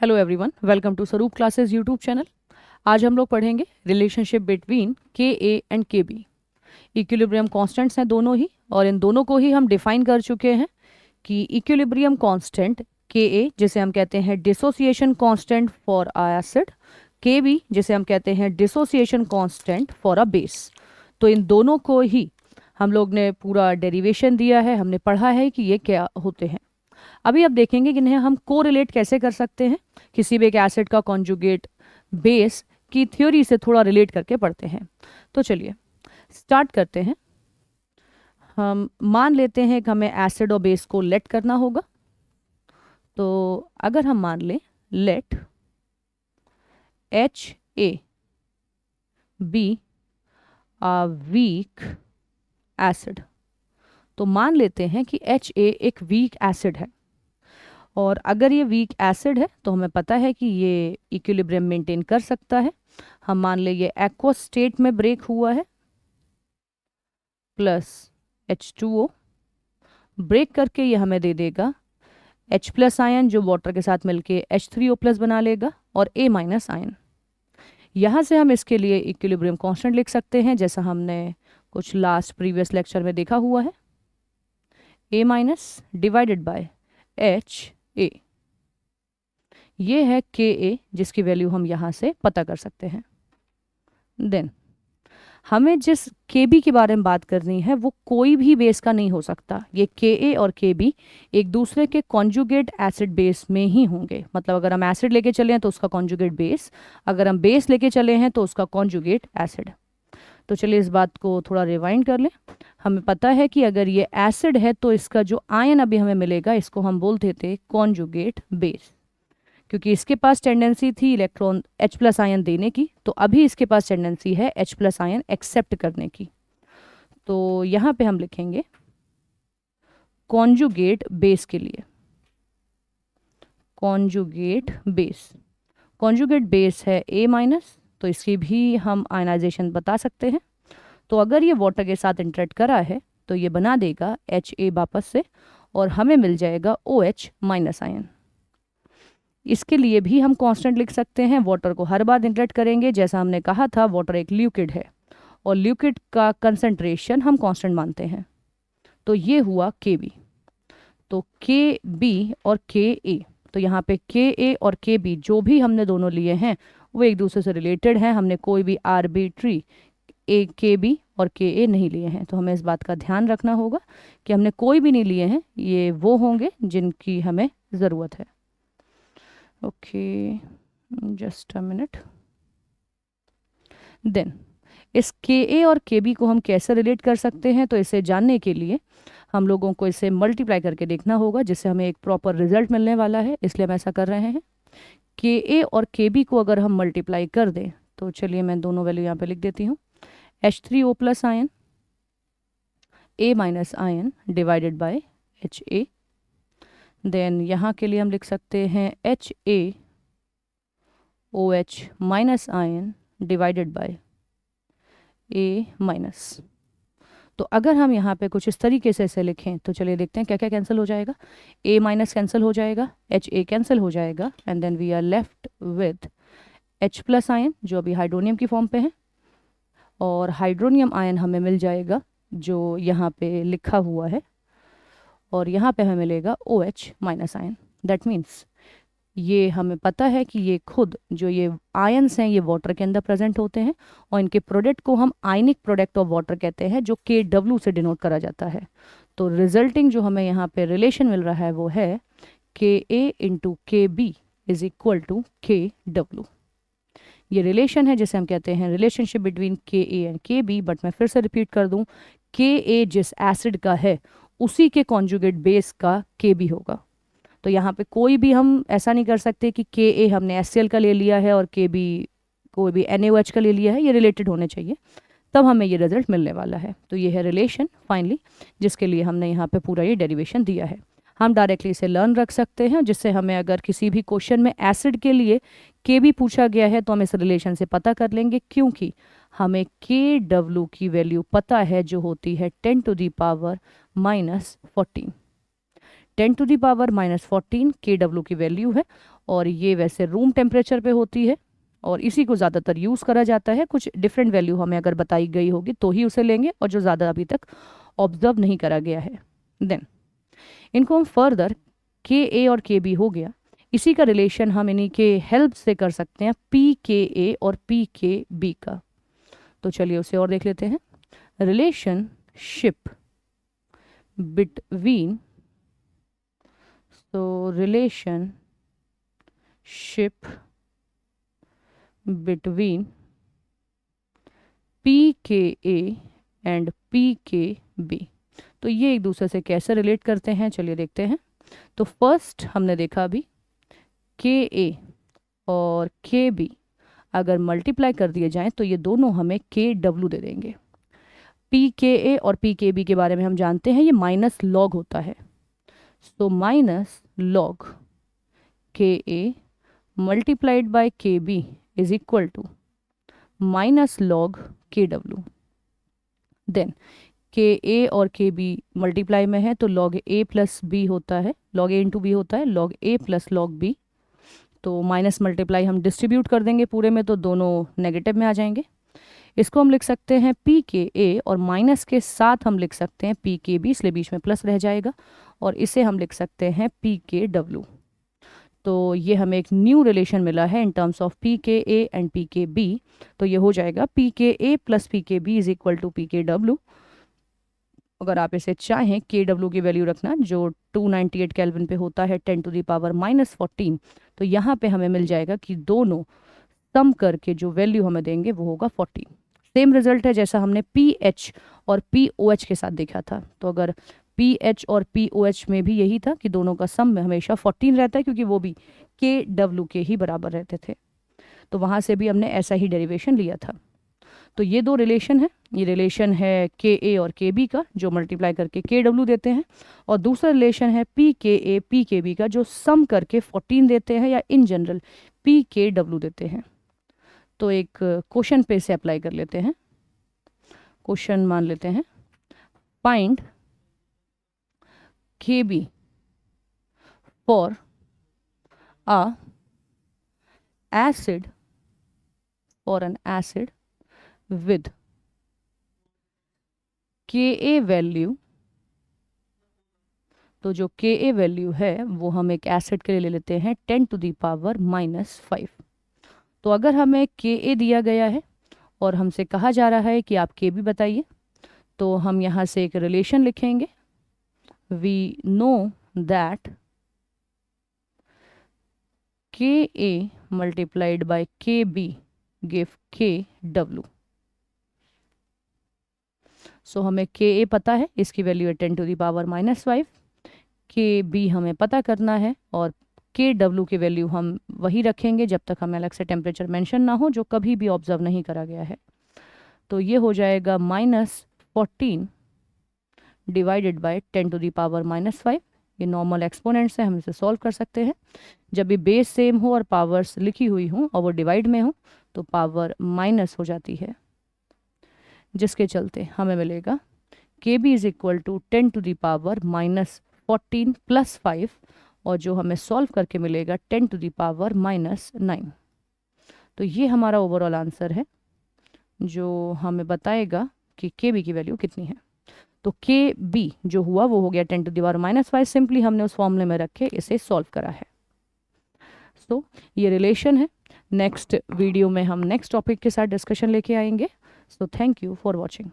Hello everyone, welcome to स्वरूप classes YouTube channel. आज हम लोग पढ़ेंगे रिलेशनशिप बिटवीन के ए एंड के बी। इक्विलिब्रियम कांस्टेंट्स हैं दोनों ही, और इन दोनों को ही हम डिफाइन कर चुके हैं कि इक्विलिब्रियम कांस्टेंट के ए जिसे हम कहते हैं dissociation constant for a acid, के बी जिसे हम कहते हैं dissociation constant for a base. तो इन दोनों को ही हम लोग ने पूरा डेरिवेशन दिया है, हमने पढ़ा है कि ये क्या होते हैं। अभी अब देखेंगे कि इन्हें हम को रिलेट कैसे कर सकते हैं। किसी भी एक एसिड का कॉन्जुगेट बेस की थ्योरी से थोड़ा रिलेट करके पढ़ते हैं। तो चलिए स्टार्ट करते हैं। हम मान लेते हैं कि हमें एसिड और बेस को लेट करना होगा। तो अगर हम मान लें let H A be a weak acid, तो मान लेते हैं कि एच ए एक वीक एसिड है, और अगर ये वीक एसिड है तो हमें पता है कि ये इक्विलिब्रियम मेंटेन कर सकता है। हम मान ले ये एक्वस स्टेट में ब्रेक हुआ है, प्लस H2O ब्रेक करके ये हमें दे देगा H प्लस आयन, जो वाटर के साथ मिलके H3O प्लस बना लेगा, और A माइनस आयन। यहाँ से हम इसके लिए इक्विलिब्रियम कांस्टेंट लिख सकते हैं, जैसा हमने कुछ लास्ट प्रीवियस लेक्चर में देखा हुआ है। A minus divided by HA, ये है के ए, जिसकी वैल्यू हम यहाँ से पता कर सकते हैं। देन हमें जिस के बी के बारे में बात करनी है वो कोई भी बेस का नहीं हो सकता। ये के ए और के बी एक दूसरे के कॉन्जुगेट एसिड बेस में ही होंगे। मतलब अगर हम एसिड लेके चले हैं तो उसका कॉन्जुगेट बेस, अगर हम बेस लेके चले हैं तो उसका कॉन्जुगेट एसिड। तो चलिए इस बात को थोड़ा रिवाइंड कर लें। हमें पता है कि अगर ये एसिड है तो इसका जो आयन अभी हमें मिलेगा इसको हम बोलते थे कॉन्जुगेट बेस, क्योंकि इसके पास टेंडेंसी थी इलेक्ट्रॉन H प्लस आयन देने की, तो अभी इसके पास टेंडेंसी है H प्लस आयन एक्सेप्ट करने की। तो यहाँ पे हम लिखेंगे कॉन्जुगेट बेस के लिए कॉन्जुगेट बेस। कॉन्जुगेट बेस है A माइनस, तो इसकी भी हम आयनाइजेशन बता सकते हैं। तो अगर ये वाटर के साथ इंटरेक्ट करा है तो ये बना देगा HA वापस से, और हमें मिल जाएगा OH माइनस आयन। इसके लिए भी हम कांस्टेंट लिख सकते हैं। वाटर को हर बार इंटरेक्ट करेंगे, जैसा हमने कहा था वाटर एक लिक्विड है और लिक्विड का कंसंट्रेशन हम कांस्टेंट मानते हैं। तो ये हुआ के बी। तो के बी और के ए, तो यहाँ पे के ए और के बी जो भी हमने दोनों लिए हैं वो एक दूसरे से रिलेटेड हैं। हमने कोई भी आर्बिट्री ए के बी और के ए नहीं लिए हैं। तो हमें इस बात का ध्यान रखना होगा कि हमने कोई भी नहीं लिए हैं, ये वो होंगे जिनकी हमें ज़रूरत है। Okay, just a minute. Then इस के ए और के बी को हम कैसे रिलेट कर सकते हैं, तो इसे जानने के लिए हम लोगों को इसे मल्टीप्लाई करके देखना होगा, जिससे हमें एक प्रॉपर रिजल्ट मिलने वाला है। इसलिए हम ऐसा कर रहे हैं। के ए और के बी को अगर हम मल्टीप्लाई कर दें तो चलिए मैं दोनों वैल्यू यहाँ पे लिख देती हूँ। H3O plus ion, A minus ion divided by HA। Then यहाँ के लिए हम लिख सकते हैं HaOH minus ion divided by A minus. तो अगर हम यहाँ पे कुछ इस तरीके से इसे लिखें तो चलिए देखते हैं क्या क्या कैंसिल हो जाएगा। A माइनस कैंसिल हो जाएगा, HA कैंसिल हो जाएगा, and then we are left with H plus ion जो अभी हाइड्रोनियम की फॉर्म पे है, और हाइड्रोनियम आयन हमें मिल जाएगा जो यहाँ पे लिखा हुआ है, और यहाँ पे हमें मिलेगा OH minus ion. That means ये हमें पता है कि ये खुद जो ये आयन्स हैं ये वाटर के अंदर प्रेजेंट होते हैं, और इनके प्रोडक्ट को हम आयनिक प्रोडक्ट ऑफ वाटर कहते हैं, जो KW से डिनोट करा जाता है। तो रिजल्टिंग जो हमें यहाँ पे रिलेशन मिल रहा है वो है KA into KB is equal to KW। ये रिलेशन है जिसे हम कहते हैं relationship between KA and KB। But मैं फिर से रिपीट कर दूं, KA जिस एसिड का है उसी के कॉन्जुगेट बेस का KB होगा। तो यहाँ पे कोई भी हम ऐसा नहीं कर सकते कि KA हमने HCl का ले लिया है और KB कोई भी NaOH का ले लिया है। ये रिलेटेड होने चाहिए, तब हमें ये रिजल्ट मिलने वाला है। तो ये है रिलेशन फाइनली, जिसके लिए हमने यहाँ पे पूरा ये डेरिवेशन दिया है। हम डायरेक्टली इसे लर्न रख सकते हैं, जिससे हमें अगर किसी भी क्वेश्चन में एसिड के लिए KB पूछा गया है तो हम इस रिलेशन से पता कर लेंगे, क्योंकि हमें KW की वैल्यू पता है जो होती है 10 टू दी पावर -14। 10⁻⁻14 kW की वैल्यू है, और ये वैसे रूम टेम्परेचर पे होती है और इसी को ज़्यादातर यूज़ करा जाता है। कुछ डिफरेंट वैल्यू हमें अगर बताई गई होगी तो ही उसे लेंगे, और जो ज़्यादा अभी तक ऑब्जर्व नहीं करा गया है। देन इनको हम फर्दर के ए और के बी हो गया, इसी का रिलेशन हम इन्हीं के हेल्प से कर सकते हैं पी के ए और पी के बी का। तो चलिए उसे और देख लेते हैं। Relationship between, so relationship between pKa and pKb, तो ये एक दूसरे से कैसे रिलेट करते हैं चलिए देखते हैं। तो फर्स्ट हमने देखा अभी Ka और Kb अगर मल्टीप्लाई कर दिए जाएं तो ये दोनों हमें Kw दे देंगे। Pka और Pkb के बारे में हम जानते हैं, ये माइनस लॉग होता है। So minus log Ka multiplied by Kb is equal to minus log Kw. Then Ka और Kb मल्टीप्लाई में है तो log a प्लस बी होता है, log a इंटू बी होता है, log a plus log b। तो माइनस मल्टीप्लाई हम डिस्ट्रीब्यूट कर देंगे पूरे में तो दोनों नेगेटिव में आ जाएंगे। इसको हम लिख सकते हैं पी के ए और माइनस के साथ हम लिख सकते हैं पी के बी, इसलिए बीच में प्लस रह जाएगा, और इसे हम लिख सकते हैं पी के डब्ल्यू। तो ये हमें एक न्यू रिलेशन मिला है in terms of p K a and p K b. तो ये हो जाएगा p K a plus p K b is equal to p K डब्ल्यू। अगर आप इसे चाहें के डब्ल्यू की वैल्यू रखना जो 298 केल्विन पे होता है 10⁻⁻14, तो यहाँ पे हमें मिल जाएगा कि दोनों सम करके जो वैल्यू हमें देंगे वो होगा 14। सेम रिजल्ट है जैसा हमने पीएच और पीओएच के साथ देखा था। तो अगर पीएच और पीओएच में भी यही था कि दोनों का सम में हमेशा 14 रहता है, क्योंकि वो भी के डब्ल्यू के ही बराबर रहते थे। तो वहाँ से भी हमने ऐसा ही डेरिवेशन लिया था। तो ये दो रिलेशन है, ये रिलेशन है के ए और के बी का जो मल्टीप्लाई करके के डब्ल्यू देते हैं, और दूसरा रिलेशन है P K A P K B का जो सम करके 14 देते हैं या in general P K W देते हैं। तो एक क्वेश्चन पे से अप्लाई कर लेते हैं। क्वेश्चन मान लेते हैं find K b for a acid for an acid with Ka value. तो जो Ka वैल्यू है वो हम एक एसिड के लिए ले लेते हैं 10⁻⁻5। तो अगर हमें Ka दिया गया है और हमसे कहा जा रहा है कि आप Kb बताइए, तो हम यहाँ से एक रिलेशन लिखेंगे। We know that Ka multiplied by Kb give Kw। So हमें Ka पता है, इसकी वैल्यू है 10⁻⁻5। Kb हमें पता करना है और Kw की वैल्यू हम वही रखेंगे जब तक हमें अलग से टेम्परेचर मेंशन ना हो, जो कभी भी ऑब्जर्व नहीं करा गया है। तो ये हो जाएगा -14 डिवाइडेड बाय 10⁻⁻5। ये नॉर्मल एक्सपोनेंट्स है, हम इसे सॉल्व कर सकते हैं। जब भी बेस सेम हो और पावर्स लिखी हुई हो और वो डिवाइड में हो तो पावर माइनस हो जाती है, जिसके चलते हमें मिलेगा Kb इज इक्वल टू 10⁻⁻14 + 5, और जो हमें सॉल्व करके मिलेगा 10⁻⁻9। तो ये हमारा ओवरऑल आंसर है जो हमें बताएगा कि Kb की वैल्यू कितनी है। तो Kb जो हुआ वो हो गया 10⁻⁻5। सिंपली हमने उस फॉर्मूले में रख के इसे सॉल्व करा है। तो ये रिलेशन है। नेक्स्ट वीडियो में हम नेक्स्ट टॉपिक के साथ डिस्कशन लेके आएंगे। So thank you for watching.